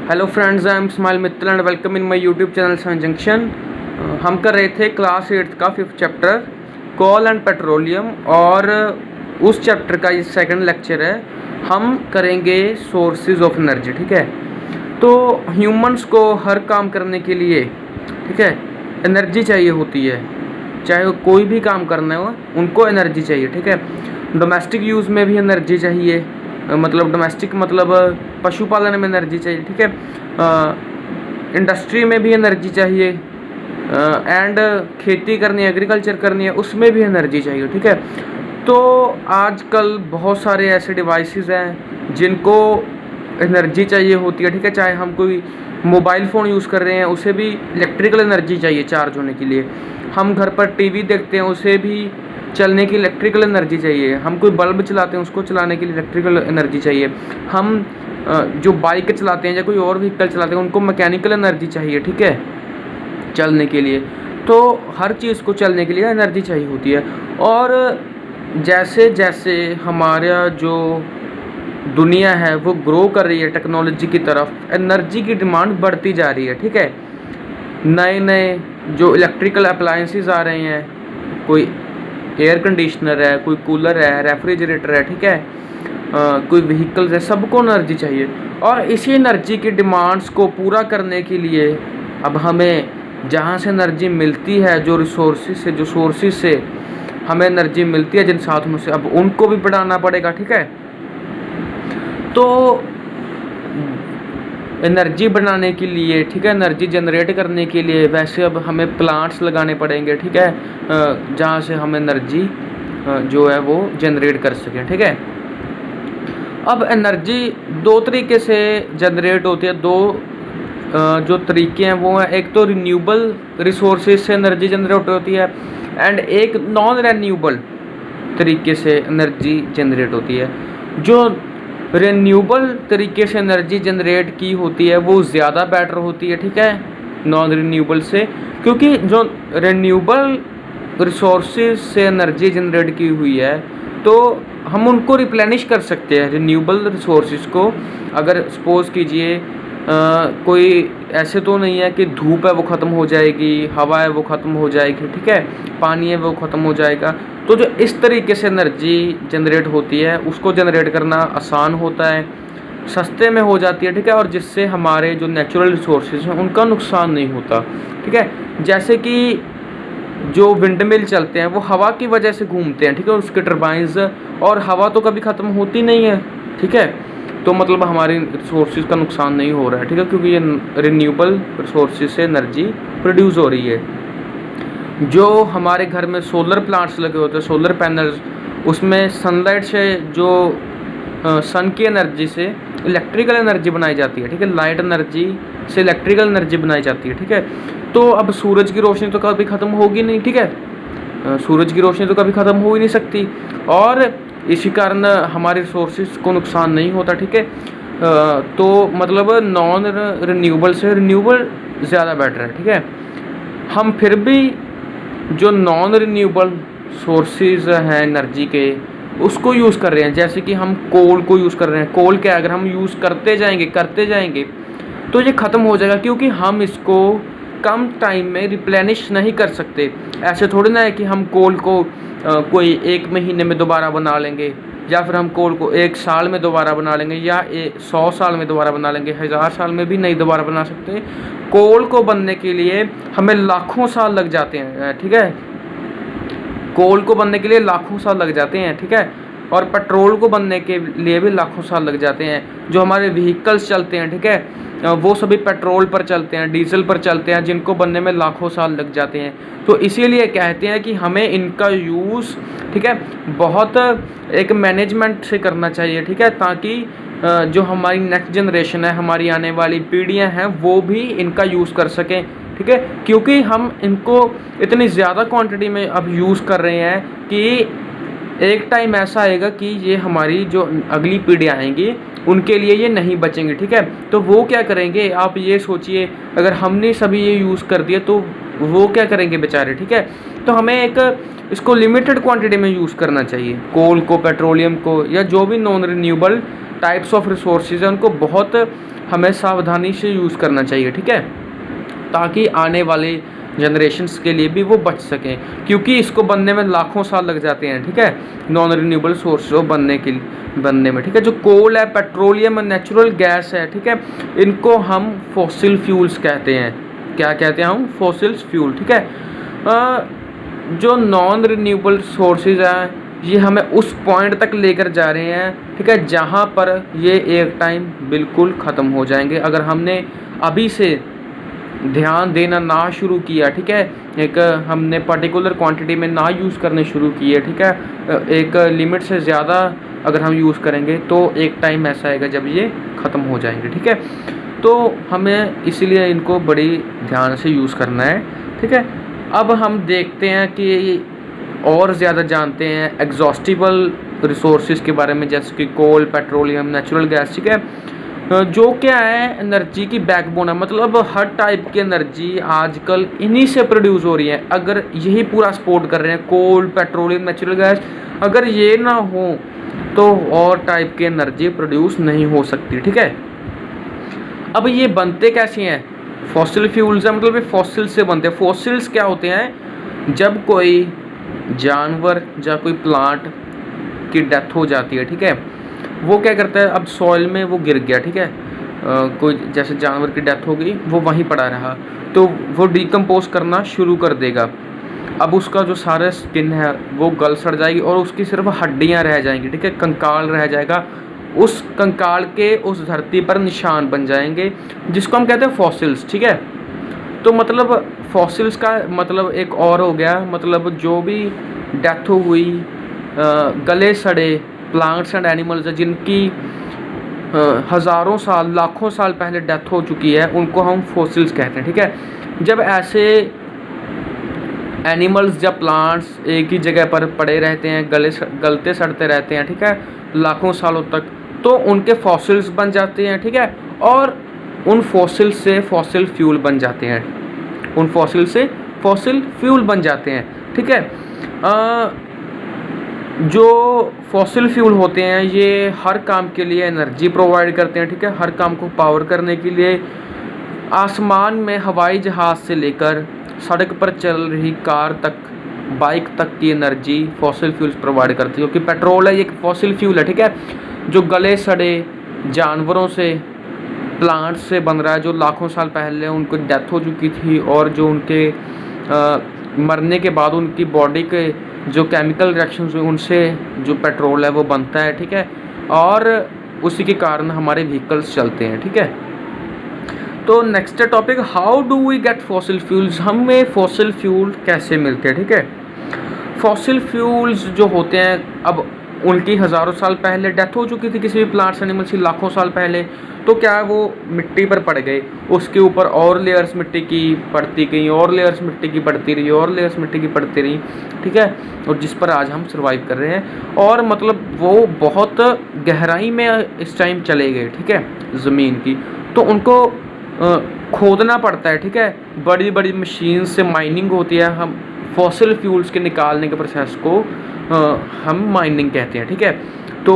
Hello friends, I am smile Mittal and welcome in my YouTube channel science junction. हम कर रहे थे class 8 का 5th chapter coal and petroleum, और उस चैप्टर का ये सेकंड लेक्चर है। हम करेंगे सोर्सेज ऑफ एनर्जी। ठीक है, तो ह्यूमंस को हर काम करने के लिए, ठीक है, एनर्जी चाहिए होती है। चाहे वो कोई भी काम करना हो, उनको एनर्जी चाहिए। ठीक है, डोमेस्टिक यूज़ में भी एनर्जी चाहिए, मतलब डोमेस्टिक मतलब पशुपालन में एनर्जी चाहिए। ठीक है, इंडस्ट्री में भी एनर्जी चाहिए, एंड खेती करनी है, एग्रीकल्चर करनी है, उसमें भी एनर्जी चाहिए। ठीक है, तो आजकल बहुत सारे ऐसे डिवाइसेस हैं जिनको एनर्जी चाहिए होती है। ठीक है, चाहे हम कोई मोबाइल फ़ोन यूज़ कर रहे हैं, उसे भी इलेक्ट्रिकल एनर्जी चाहिए चार्ज होने के लिए। हम घर पर टीवी देखते हैं, उसे भी चलने की इलेक्ट्रिकल एनर्जी चाहिए। हम कोई बल्ब चलाते हैं, उसको चलाने के लिए इलेक्ट्रिकल एनर्जी चाहिए। हम जो बाइक चलाते हैं या कोई और व्हीकल चलाते हैं, उनको मैकेनिकल एनर्जी चाहिए। ठीक है, चलने के लिए। तो हर चीज़ को चलने के लिए एनर्जी चाहिए होती है। और जैसे जैसे हमारा जो दुनिया है वो ग्रो कर रही है टेक्नोलॉजी की तरफ, एनर्जी की डिमांड बढ़ती जा रही है। ठीक है, नए नए जो इलेक्ट्रिकल अप्लायंसेस आ रहे हैं, कोई एयर कंडीशनर है, कोई कूलर है, रेफ्रिजरेटर है। ठीक है, कोई व्हीकल्स है, सबको एनर्जी चाहिए। और इसी एनर्जी की डिमांड्स को पूरा करने के लिए अब हमें जहाँ से एनर्जी मिलती है, जो रिसोर्सेज से, जो सोर्सेज से हमें एनर्जी मिलती है, जिन साधनों से, अब उनको भी बढ़ाना पड़ेगा। ठीक है, तो एनर्जी बनाने के लिए, ठीक है, एनर्जी जनरेट करने के लिए वैसे अब हमें प्लांट्स लगाने पड़ेंगे। ठीक है, जहाँ से हम एनर्जी जो है वो जनरेट कर सकें। ठीक है, अब एनर्जी दो तरीके से जनरेट होती है। दो जो तरीके हैं वो हैं, एक तो रिन्यूएबल रिसोर्सेज से एनर्जी जनरेट होती है, एंड एक नॉन रिन्यूएबल तरीके से एनर्जी जनरेट होती है। जो रिन्यूएबल तरीके से एनर्जी जनरेट की होती है वो ज़्यादा बेटर होती है। ठीक है, नॉन रिन्यूएबल से, क्योंकि जो रिन्यूएबल रिसोर्सेज से एनर्जी जनरेट की हुई है तो हम उनको रिप्लेनिश कर सकते हैं। रिन्यूएबल रिसोर्सेज को, अगर सपोज़ कीजिए कोई ऐसे तो नहीं है कि धूप है वो ख़त्म हो जाएगी, हवा है वो ख़त्म हो जाएगी, ठीक है, पानी है वो ख़त्म हो जाएगा। तो जो इस तरीके से एनर्जी जनरेट होती है उसको जनरेट करना आसान होता है, सस्ते में हो जाती है। ठीक है, और जिससे हमारे जो नेचुरल रिसोर्सेज हैं उनका नुकसान नहीं होता। ठीक है, जैसे कि जो विंड मिल चलते हैं वो हवा की वजह से घूमते हैं। ठीक है, उसके टरबाइंस, और हवा तो कभी ख़त्म होती नहीं है। ठीक है, तो मतलब हमारे रिसोर्सेज का नुकसान नहीं हो रहा है। ठीक है, क्योंकि ये रिन्यूएबल रिसोर्सेज से एनर्जी प्रोड्यूस हो रही है। जो हमारे घर में सोलर प्लांट्स लगे होते हैं, सोलर पैनल्स, उसमें सनलाइट से जो सन की एनर्जी से इलेक्ट्रिकल एनर्जी बनाई जाती है। ठीक है, लाइट एनर्जी से इलेक्ट्रिकल एनर्जी बनाई जाती है। ठीक है, तो अब सूरज की रोशनी तो कभी ख़त्म होगी नहीं। ठीक है, सूरज की रोशनी तो कभी ख़त्म हो ही नहीं सकती, और इसी कारण हमारे रिसोर्सेज को नुकसान नहीं होता। ठीक है, तो मतलब नॉन रिन्यूएबल से रिन्यूएबल ज़्यादा बेटर है। ठीक है, हम फिर भी जो नॉन रिन्यूएबल सोर्सेज हैं एनर्जी के, उसको यूज़ कर रहे हैं। जैसे कि हम कोल को यूज़ कर रहे हैं। कोल क्या, अगर हम यूज़ करते जाएंगे तो ये ख़त्म हो जाएगा, क्योंकि हम इसको कम टाइम में रिप्लेनिश नहीं कर सकते। ऐसे थोड़ी ना है कि हम कोल को कोई 1 महीने में दोबारा बना लेंगे, या फिर हम कोल को 1 साल में दोबारा बना लेंगे, या 100 साल में दोबारा बना लेंगे, 1000 साल में भी नहीं दोबारा बना सकते। कोल को बनने के लिए हमें लाखों साल लग जाते हैं। ठीक है, कोल को बनने के लिए लाखों साल लग जाते हैं। ठीक है, और पेट्रोल को बनने के लिए भी लाखों साल लग जाते हैं। जो हमारे व्हीकल्स चलते हैं, ठीक है, वो सभी पेट्रोल पर चलते हैं, डीजल पर चलते हैं, जिनको बनने में लाखों साल लग जाते हैं। तो इसीलिए कहते हैं कि हमें इनका यूज़, ठीक है, बहुत एक मैनेजमेंट से करना चाहिए। ठीक है, ताकि जो हमारी नेक्स्ट जनरेशन है, हमारी आने वाली पीढ़ियां हैं, वो भी इनका यूज़ कर सकें। ठीक है, क्योंकि हम इनको इतनी ज़्यादा क्वांटिटी में अब यूज़ कर रहे हैं कि एक टाइम ऐसा आएगा कि ये हमारी जो अगली पीढ़ियाँ आएंगी उनके लिए ये नहीं बचेंगे। ठीक है, तो वो क्या करेंगे, आप ये सोचिए, अगर हमने सभी ये यूज़ कर दिया तो वो क्या करेंगे बेचारे। ठीक है, तो हमें एक इसको लिमिटेड क्वांटिटी में यूज़ करना चाहिए। कोल को, पेट्रोलियम को, या जो भी non renewable types of resources हैं उनको बहुत हमें सावधानी से यूज़ करना चाहिए, ठीक है, ताकि आने वाले जनरेशन्स के लिए भी वो बच सकें, क्योंकि इसको बनने में लाखों साल लग जाते हैं, ठीक है, नॉन रिन्यूएबल सोर्स बनने में, ठीक है। जो कोल है, पेट्रोलियम, नेचुरल गैस है, ठीक है, इनको हम फॉसिल फ्यूल्स कहते हैं। क्या कहते हैं हम? फॉसिल फ्यूल, ठीक है। जो नॉन रिन्यूएबल सोर्सेज हैं, ये हमें उस पॉइंट तक लेकर जा रहे हैं, ठीक है, जहाँ पर ये एक टाइम बिल्कुल ख़त्म हो जाएंगे अगर हमने अभी से ध्यान देना ना शुरू किया, ठीक है। एक हमने पर्टिकुलर क्वांटिटी में ना यूज़ करने शुरू किए, ठीक है, एक लिमिट से ज़्यादा अगर हम यूज़ करेंगे तो एक टाइम ऐसा आएगा जब ये ख़त्म हो जाएंगे, ठीक है। तो हमें इसीलिए इनको बड़ी ध्यान से यूज़ करना है, ठीक है। अब हम देखते हैं कि और ज़्यादा जानते हैं एग्जॉस्टिबल रिसोर्सेज के बारे में, जैसे कि कोल, पेट्रोलियम, नेचुरल गैस, ठीक है, जो क्या है एनर्जी की बैकबोन है। मतलब हर टाइप की एनर्जी आजकल इन्हीं से प्रोड्यूस हो रही है। अगर यही पूरा सपोर्ट कर रहे हैं, कोल, पेट्रोलियम, नेचुरल गैस, अगर ये ना हो तो और टाइप की एनर्जी प्रोड्यूस नहीं हो सकती, ठीक है। अब ये बनते कैसे हैं? फॉसिल फ्यूल्स है, मतलब ये फॉसिल से बनते हैं। फॉसिल्स क्या होते हैं? जब कोई जानवर या कोई प्लांट की डेथ हो जाती है, ठीक है, वो क्या करता है, अब सॉइल में वो गिर गया, ठीक है, कोई जैसे जानवर की डेथ हो गई, वो वहीं पड़ा रहा, तो वो डिकम्पोज करना शुरू कर देगा। अब उसका जो सारा स्किन है वो गल सड़ जाएगी और उसकी सिर्फ हड्डियां रह जाएंगी, ठीक है, कंकाल रह जाएगा। उस कंकाल के उस धरती पर निशान बन जाएंगे, जिसको हम कहते हैं फॉसिल्स, ठीक है। तो मतलब फॉसिल्स का मतलब एक और हो गया, मतलब जो भी डेथ हुई गले सड़े प्लांट्स एंड एनिमल्स जिनकी हज़ारों साल, लाखों साल पहले डेथ हो चुकी है, उनको हम फॉसिल्स कहते हैं, ठीक है। जब ऐसे एनिमल्स या प्लांट्स एक ही जगह पर पड़े रहते हैं, गलते सड़ते रहते हैं, ठीक है, लाखों सालों तक, तो उनके फॉसिल्स बन जाते हैं, ठीक है, और उन फॉसिल से फॉसिल फ्यूल बन जाते हैं, उन फॉसिल से फॉसिल फ्यूल बन जाते हैं, ठीक है। जो फॉसिल फ्यूल होते हैं ये हर काम के लिए एनर्जी प्रोवाइड करते हैं, ठीक है, हर काम को पावर करने के लिए। आसमान में हवाई जहाज़ से लेकर सड़क पर चल रही कार तक, बाइक तक की एनर्जी फॉसिल फ्यूल्स प्रोवाइड करती है, क्योंकि पेट्रोल है, ये एक फॉसिल फ्यूल है, ठीक है, जो गले सड़े जानवरों से, प्लांट्स से बन रहा है, जो लाखों साल पहले उनको डेथ हो चुकी थी और जो उनके मरने के बाद उनकी बॉडी के जो केमिकल रिएक्शंस हुए उनसे जो पेट्रोल है वो बनता है, ठीक है, और उसी के कारण हमारे व्हीकल्स चलते हैं, ठीक है। तो next topic, how do we get fossil fuels, हमें फॉसिल फ्यूल कैसे मिलते हैं, ठीक है। फॉसिल फ्यूल्स जो होते हैं, अब उनकी हज़ारों साल पहले डेथ हो चुकी थी किसी भी प्लांट्स एनिमल्स की, लाखों साल पहले, तो क्या है वो मिट्टी पर पड़ गए, उसके ऊपर और लेयर्स मिट्टी की पड़ती गई, और लेयर्स मिट्टी की पड़ती रही, और लेयर्स मिट्टी की पड़ती रही, ठीक है, और जिस पर आज हम सर्वाइव कर रहे हैं। और मतलब वो बहुत गहराई में इस टाइम चले गए, ठीक है, ज़मीन की, तो उनको खोदना पड़ता है, ठीक है, बड़ी बड़ी मशीन से माइनिंग होती है। हम फॉसिल फ्यूल्स के निकालने के प्रोसेस को हम माइनिंग कहते हैं, ठीक है। तो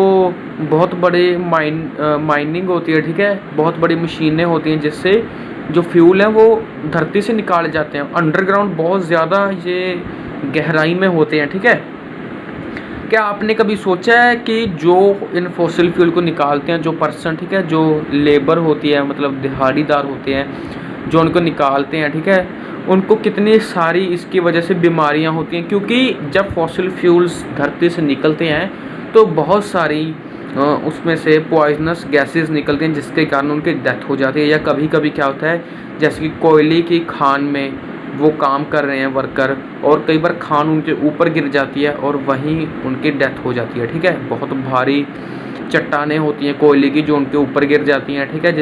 बहुत बड़े माइनिंग होती है, ठीक है, बहुत बड़ी मशीनें होती हैं जिससे जो फ्यूल है वो धरती से निकाले जाते हैं। अंडरग्राउंड बहुत ज़्यादा ये गहराई में होते हैं, ठीक है। क्या आपने कभी सोचा है कि जो इन फॉसिल फ्यूल को निकालते हैं, जो पर्सन, ठीक है, जो लेबर होती है, मतलब दिहाड़ीदार होते हैं जो उनको निकालते हैं, ठीक है, उनको कितनी सारी इसकी वजह से बीमारियां होती हैं, क्योंकि जब फॉसिल फ्यूल्स धरती से निकलते हैं तो बहुत सारी उसमें से पॉइजनस गैसेस निकलती हैं जिसके कारण उनकी डेथ हो जाती है। या कभी कभी क्या होता है, जैसे कि कोयले की खान में वो काम कर रहे हैं वर्कर, और कई बार खान उनके ऊपर गिर जाती है और वहीं उनकी डेथ हो जाती है, ठीक है। बहुत भारी चट्टानें होती हैं कोयले की जो उनके ऊपर गिर जाती हैं, ठीक है,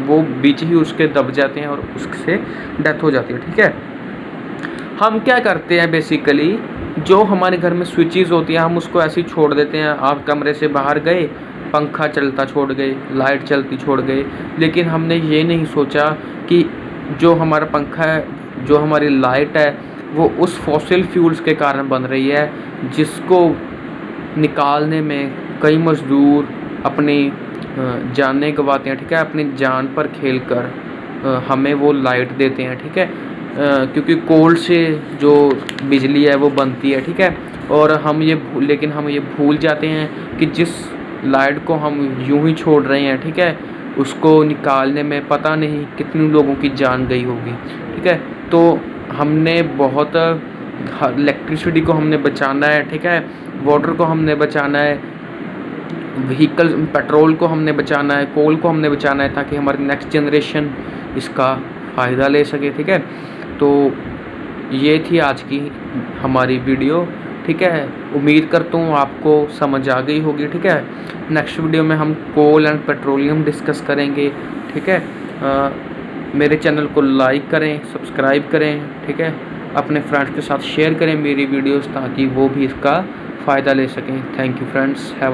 वो बीच ही उसके दब जाते हैं और उससे डेथ हो जाती है, ठीक है। हम क्या करते हैं बेसिकली, जो हमारे घर में स्विचेस होती हैं हम उसको ऐसे ही छोड़ देते हैं। आप कमरे से बाहर गए, पंखा चलता छोड़ गए, लाइट चलती छोड़ गए, लेकिन हमने ये नहीं सोचा कि जो हमारा पंखा है, जो हमारी लाइट है, वो उस फॉसिल फ्यूल्स के कारण बन रही है, जिसको निकालने में कई मज़दूर अपनी जानें गंवाते हैं, ठीक है, अपनी जान पर खेल कर हमें वो लाइट देते हैं, ठीक है। क्योंकि कोल से जो बिजली है वो बनती है, ठीक है, और लेकिन हम ये भूल जाते हैं कि जिस लाइट को हम यूं ही छोड़ रहे हैं, ठीक है, उसको निकालने में पता नहीं कितने लोगों की जान गई होगी, ठीक है। तो हमने बहुत इलेक्ट्रिसिटी को हमने बचाना है, ठीक है, वाटर को हमने बचाना है, व्हीकल पेट्रोल को हमने बचाना है, कोल को हमने बचाना है, ताकि हमारी नेक्स्ट जनरेशन इसका फ़ायदा ले सके, ठीक है। तो ये थी आज की हमारी वीडियो, ठीक है। उम्मीद करता हूँ आपको समझ आ गई होगी, ठीक है। नेक्स्ट वीडियो में हम कोल एंड पेट्रोलियम डिस्कस करेंगे, ठीक है। मेरे चैनल को लाइक करें, सब्सक्राइब करें, ठीक है, अपने फ्रेंड्स के साथ शेयर करें मेरी वीडियोस, ताकि वो भी इसका फ़ायदा ले सकें। Thank you friends, have a